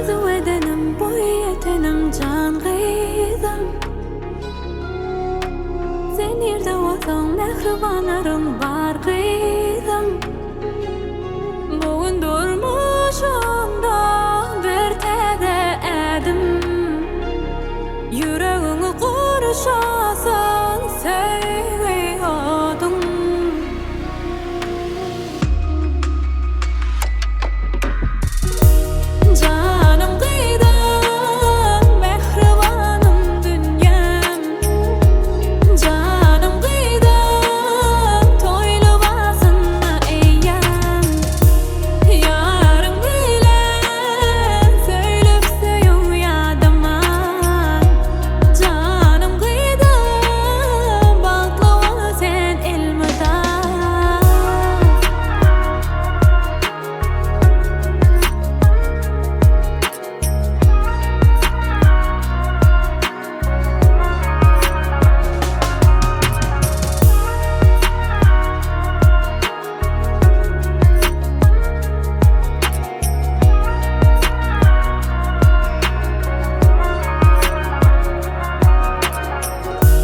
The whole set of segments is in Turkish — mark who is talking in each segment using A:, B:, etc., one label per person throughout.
A: Arzu edenim bu yetenim can gıydım. Sen yerde olsan mehribanlarım var gıydım. Bugün durmuşumda bir tege edim. Yüreğini kuruşasın seviyordum. Canım kıydım, mehribanım dünyam. Canım kıydım, toylu basınla eyyam. Yarım bilen söylüp söyün yadıma. Canım kıydım, baklava sen ilmida.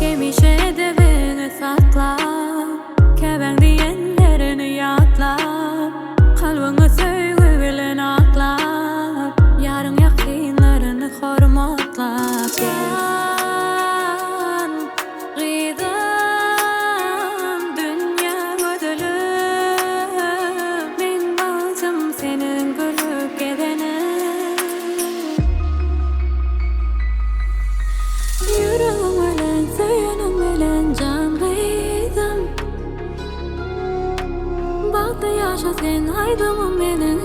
A: Yemişe edebini sakla, keven diyenlerini yatla. Kalbini söygü bilen akla, yarın yakinlerini hormatla. Can gıydım, dünya ödülüm. Men bazım senin gülüp gidenin. Yüreğim ölen, söyünüm ölen can gıydım. Baktı yaşa sen aydımım benim.